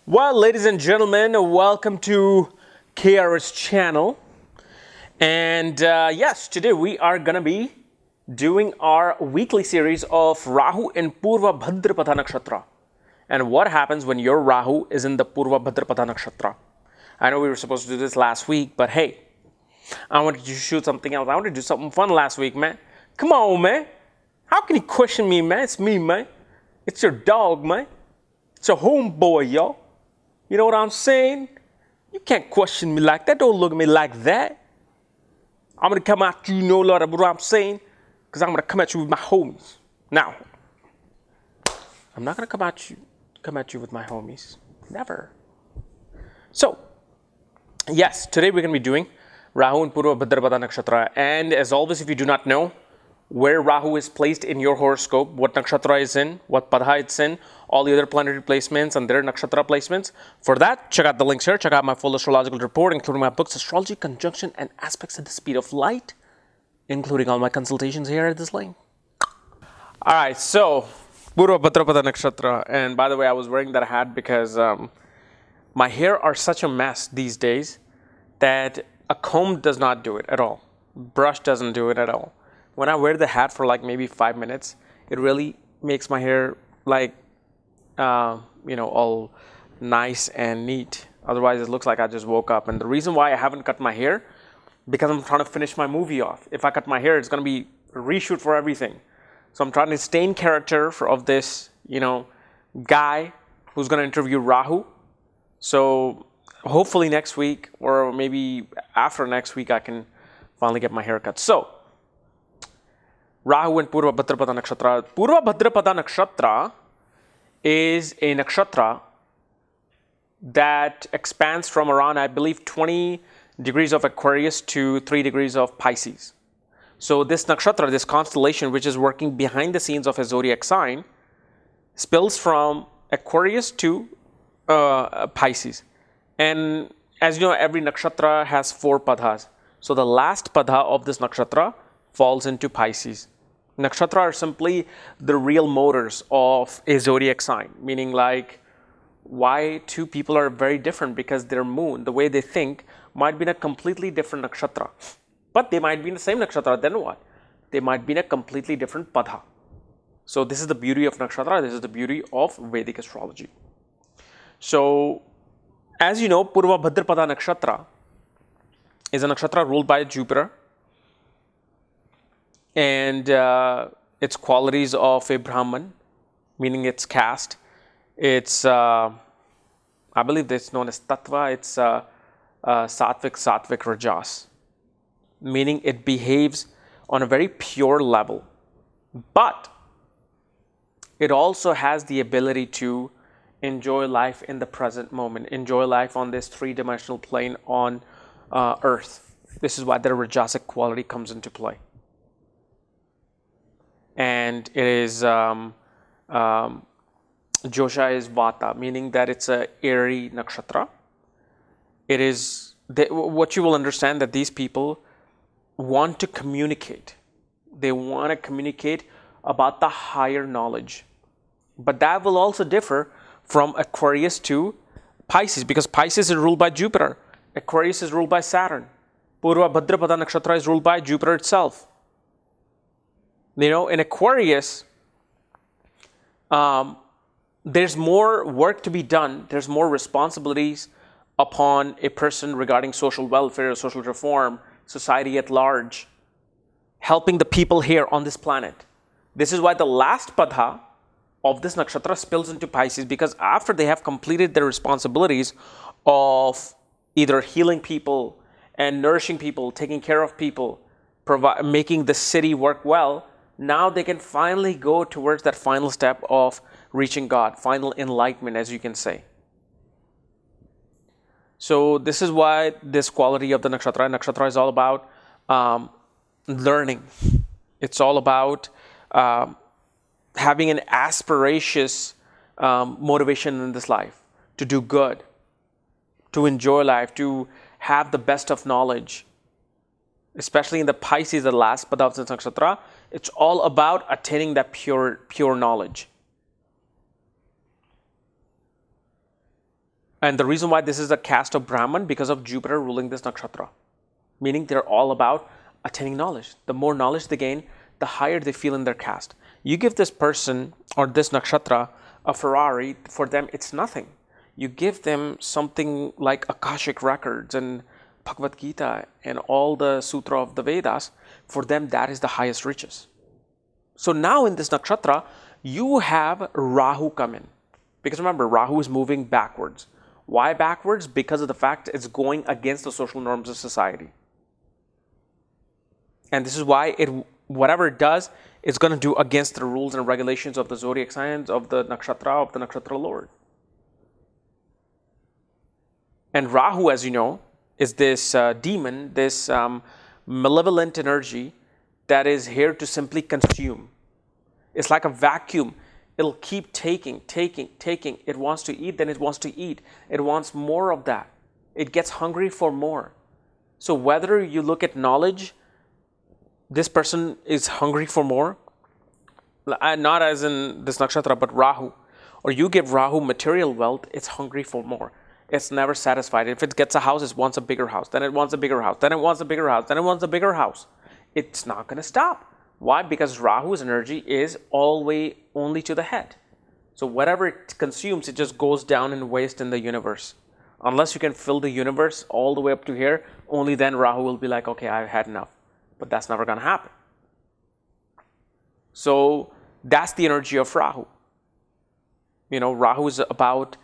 Well, ladies and gentlemen, welcome to KRSchannel. And yes, today we are going to be doing our weekly series of Rahu in Purva Bhadrapada Nakshatra. And what happens when your Rahu is in the Purva Bhadrapada Nakshatra. I know we were supposed to do this last week, but hey, I wanted to shoot something else. I wanted to do something fun last week, man. Come on, man. How can you question me, man? It's me, man. It's your dog, man. It's a homeboy, y'all. You know what I'm saying? You can't question me like that. Don't look at me like that. I'm going to come at you, you know what I'm saying? Because I'm going to come at you with my homies. Now, I'm not going to come at you with my homies. Never. So, yes, today we're going to be doing Rahu and Purva Bhadrapada Nakshatra. And as always, if you do not know where Rahu is placed in your horoscope, what Nakshatra is in, what Padha it's in, all the other planetary placements and their Nakshatra placements. For that, check out the links here. Check out my full astrological report, including my books, Astrology, Conjunction, and Aspects at the Speed of Light, including all my consultations here at this link. All right, so Purva Bhadrapada Nakshatra. And by the way, I was wearing that hat because my hair are such a mess these days that a comb does not do it at all. Brush doesn't do it at all. When I wear the hat for like maybe 5 minutes, it really makes my hair like, all nice and neat. Otherwise, it looks like I just woke up. And the reason why I haven't cut my hair, because I'm trying to finish my movie off. If I cut my hair, it's going to be a reshoot for everything. So I'm trying to stay in character of this, guy who's going to interview Rahu. So hopefully next week or maybe after next week, I can finally get my hair cut. So Rahu and Purva Bhadrapada Nakshatra. Purva Bhadrapada Nakshatra is a nakshatra that expands from around, I believe, 20 degrees of Aquarius to 3 degrees of Pisces. So this nakshatra, this constellation, which is working behind the scenes of a zodiac sign, spills from Aquarius to Pisces. And as you know, every nakshatra has 4 padhas. So the last padha of this nakshatra falls into Pisces. Nakshatra are simply the real motors of a zodiac sign, meaning like why two people are very different because their moon, the way they think, might be in a completely different nakshatra. But they might be in the same nakshatra, then what? They might be in a completely different padha. So this is the beauty of nakshatra, this is the beauty of Vedic astrology. So as you know, Purva Bhadrapada Nakshatra is a nakshatra ruled by Jupiter. And its qualities of a Brahman, meaning its caste. It's, I believe it's known as Tattva. It's Sattvic Rajas, meaning it behaves on a very pure level. But it also has the ability to enjoy life in the present moment, enjoy life on this 3-dimensional plane on Earth. This is why the Rajasic quality comes into play. And it is Josha is Vata, meaning that it's a airy nakshatra. It is what you will understand that these people want to communicate. They want to communicate about the higher knowledge, but that will also differ from Aquarius to Pisces, because Pisces is ruled by Jupiter, Aquarius is ruled by Saturn, Purva Bhadrapada Nakshatra is ruled by Jupiter itself. In Aquarius, there's more work to be done. There's more responsibilities upon a person regarding social welfare, social reform, society at large, helping the people here on this planet. This is why the last padha of this nakshatra spills into Pisces, because after they have completed their responsibilities of either healing people and nourishing people, taking care of people, making the city work well, now they can finally go towards that final step of reaching God, final enlightenment, as you can say. So this is why this quality of the nakshatra is all about learning. It's all about having an aspiracious motivation in this life, to do good, to enjoy life, to have the best of knowledge. Especially in the Pisces, the last padha of the nakshatra, it's all about attaining that pure knowledge. And the reason why this is a caste of Brahman, because of Jupiter ruling this nakshatra. Meaning they're all about attaining knowledge. The more knowledge they gain, the higher they feel in their caste. You give this person or this nakshatra a Ferrari, for them it's nothing. You give them something like Akashic records and Bhagavad Gita and all the sutra of the Vedas, for them that is the highest riches. So now in this nakshatra, you have Rahu come in. Because remember, Rahu is moving backwards. Why backwards? Because of the fact it's going against the social norms of society. And this is why whatever it does, it's going to do against the rules and regulations of the zodiac signs, of the nakshatra lord. And Rahu, as you know, is this demon, this malevolent energy that is here to simply consume. It's like a vacuum. It'll keep taking. It wants to eat, then it wants to eat. It wants more of that. It gets hungry for more. So whether you look at knowledge, this person is hungry for more, not as in this nakshatra, but Rahu. Or you give Rahu material wealth, it's hungry for more. It's never satisfied. If it gets a house, it wants a bigger house. Then it wants a bigger house. Then it wants a bigger house. Then it wants a bigger house. It's not going to stop. Why? Because Rahu's energy is always only to the head. So whatever it consumes, it just goes down in waste in the universe. Unless you can fill the universe all the way up to here, only then Rahu will be like, okay, I've had enough. But that's never going to happen. So that's the energy of Rahu. Rahu is about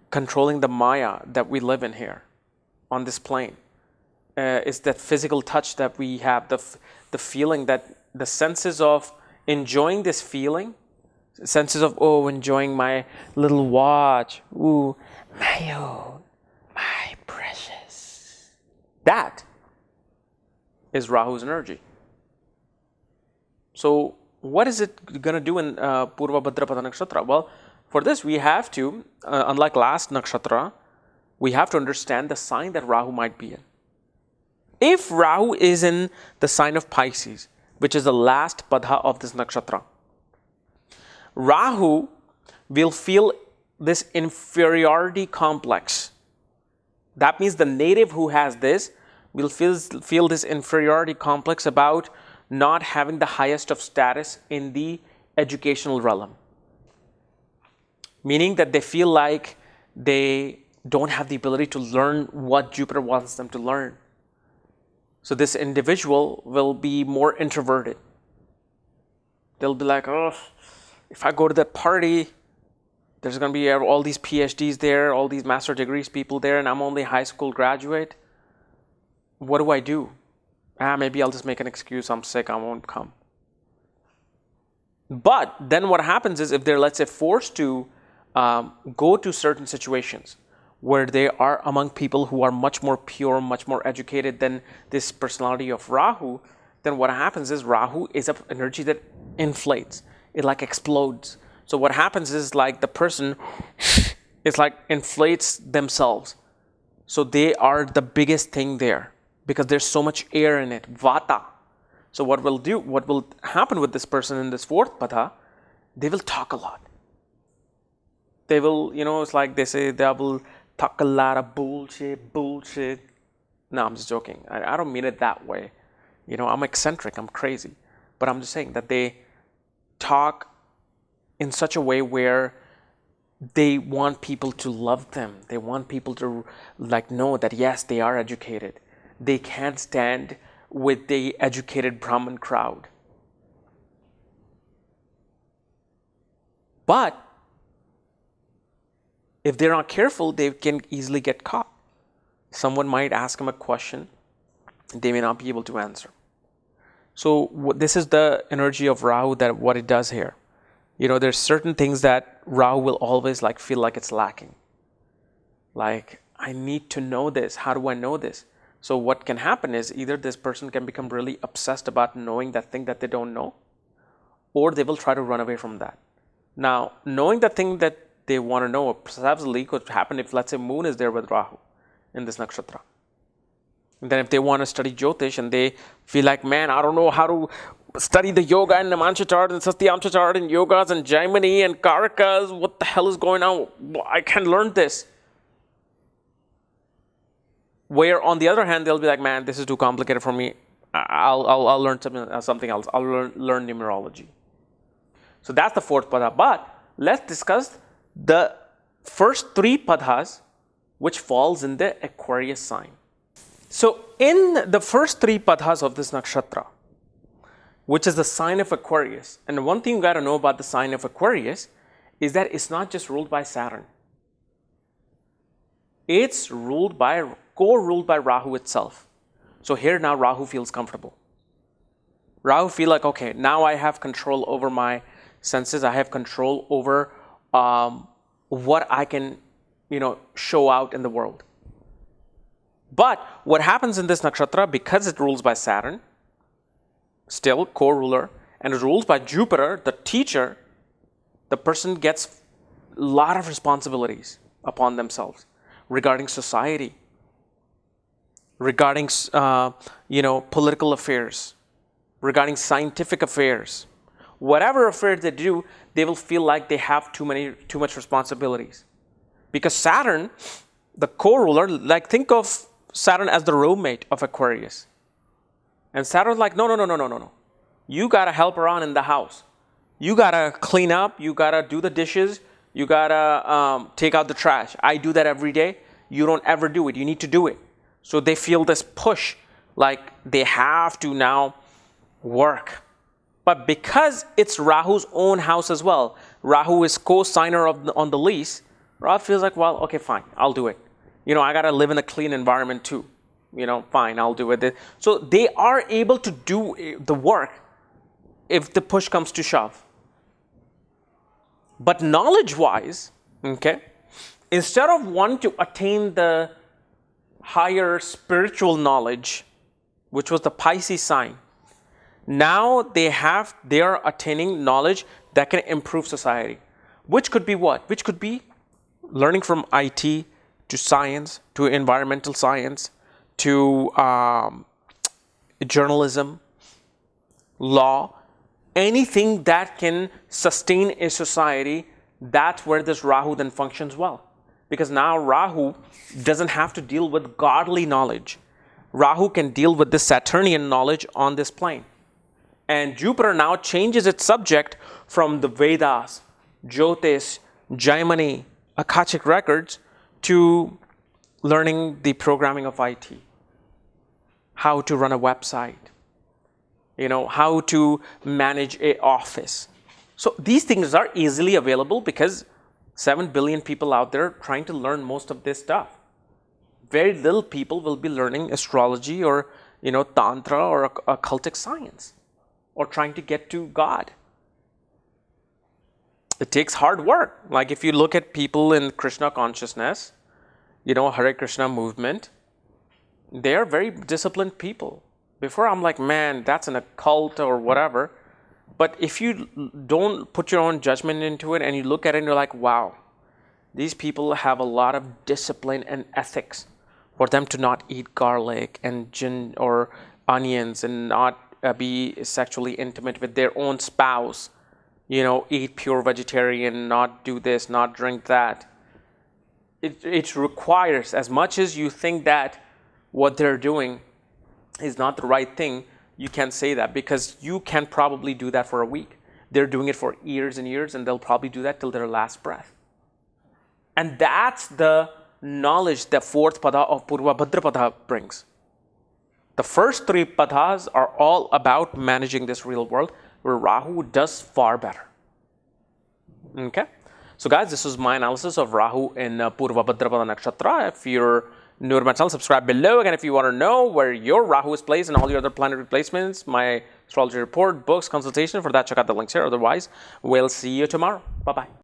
controlling the Maya that we live in here on this plane. It's that physical touch that we have, the feeling, that the senses of enjoying this feeling, senses of, enjoying my little watch, my own, my precious. That is Rahu's energy. So what is it going to do in Purva Bhadrapada Nakshatra? Well, for this we have to, unlike last nakshatra, we have to understand the sign that Rahu might be in. If Rahu is in the sign of Pisces, which is the last padha of this nakshatra, Rahu will feel this inferiority complex. That means the native who has this will feel this inferiority complex about not having the highest of status in the educational realm. Meaning that they feel like they don't have the ability to learn what Jupiter wants them to learn. So this individual will be more introverted. They'll be like, if I go to that party, there's going to be all these PhDs there, all these master degrees people there, and I'm only a high school graduate. What do I do? Maybe I'll just make an excuse. I'm sick. I won't come. But then what happens is, if they're, let's say, forced to go to certain situations where they are among people who are much more pure, much more educated than this personality of Rahu, then what happens is Rahu is an energy that inflates. It like explodes. So what happens is like the person is like inflates themselves. So they are the biggest thing there because there's so much air in it, vata. So what will happen with this person in this fourth padha, they will talk a lot. They will, it's like they say, they will talk a lot of bullshit. No, I'm just joking. I don't mean it that way. I'm eccentric, I'm crazy. But I'm just saying that they talk in such a way where they want people to love them. They want people to know that yes, they are educated. They can't stand with the educated Brahmin crowd. But if they're not careful, they can easily get caught. Someone might ask them a question, they may not be able to answer. So this is the energy of Rahu, that what it does here. There's certain things that Rahu will always feel like it's lacking. Like, I need to know this. How do I know this? So what can happen is either this person can become really obsessed about knowing that thing that they don't know, or they will try to run away from that. Now, knowing the thing that they want to know obsessively could happen if, let's say, Moon is there with Rahu in this nakshatra. And then if they want to study Jyotish and they feel like, man, I don't know how to study the yoga and Namansha chart and Sastyamsha chart and yogas and Jaimini and Karakas, what the hell is going on? I can't learn this. Where on the other hand, they'll be like, man, this is too complicated for me. I'll learn something else. I'll learn numerology. So that's the fourth pada. But let's discuss the first three padhas, which falls in the Aquarius sign. So in the first three padhas of this nakshatra, which is the sign of Aquarius, and one thing you got to know about the sign of Aquarius is that it's not just ruled by Saturn. It's co-ruled by Rahu itself. So here now Rahu feels comfortable. Rahu feel like, okay, now I have control over my senses. I have control over what I can, show out in the world. But what happens in this nakshatra, because it rules by Saturn, still co-ruler, and it rules by Jupiter, the teacher, the person gets a lot of responsibilities upon themselves regarding society, regarding political affairs, regarding scientific affairs. Whatever affairs they do, they will feel like they have too much responsibilities. Because Saturn, the co-ruler, like think of Saturn as the roommate of Aquarius. And Saturn's like, no. You got to help around in the house. You got to clean up. You got to do the dishes. You got to take out the trash. I do that every day. You don't ever do it. You need to do it. So they feel this push, like they have to now work. But because it's Rahu's own house as well, Rahu is co-signer on the lease, Rahu feels like, well, okay, fine, I'll do it. I got to live in a clean environment too. Fine, I'll do it. So they are able to do the work if the push comes to shove. But knowledge-wise, okay, instead of wanting to attain the higher spiritual knowledge, which was the Pisces sign, now they are attaining knowledge that can improve society. Which could be what? Which could be learning from IT to science, to environmental science, to journalism, law, anything that can sustain a society. That's where this Rahu then functions well. Because now Rahu doesn't have to deal with godly knowledge. Rahu can deal with the Saturnian knowledge on this plane. And Jupiter now changes its subject from the Vedas, Jyotish, Jaimini, Akashic records to learning the programming of IT, how to run a website, how to manage an office. So these things are easily available because 7 billion people out there trying to learn most of this stuff. Very little people will be learning astrology or, tantra or occultic science or trying to get to God. It takes hard work. Like if you look at people in Krishna consciousness, Hare Krishna movement, they are very disciplined people. Before I'm like, man, that's an occult or whatever. But if you don't put your own judgment into it and you look at it and you're like, wow, these people have a lot of discipline and ethics for them to not eat garlic and gin or onions and not be sexually intimate with their own spouse, eat pure vegetarian, not do this, not drink that. It requires, as much as you think that what they're doing is not the right thing, you can't say that because you can probably do that for a week. They're doing it for years and years, and they'll probably do that till their last breath. And that's the knowledge that fourth pada of Purva Bhadrapada brings. The first three padhas are all about managing this real world, where Rahu does far better. Okay? So guys, this is my analysis of Rahu in Purva Bhadrapada Nakshatra. If you're new to my channel, subscribe below. Again, if you want to know where your Rahu is placed and all your other planetary placements, my astrology report, books, consultation, for that, check out the links here. Otherwise, we'll see you tomorrow. Bye-bye.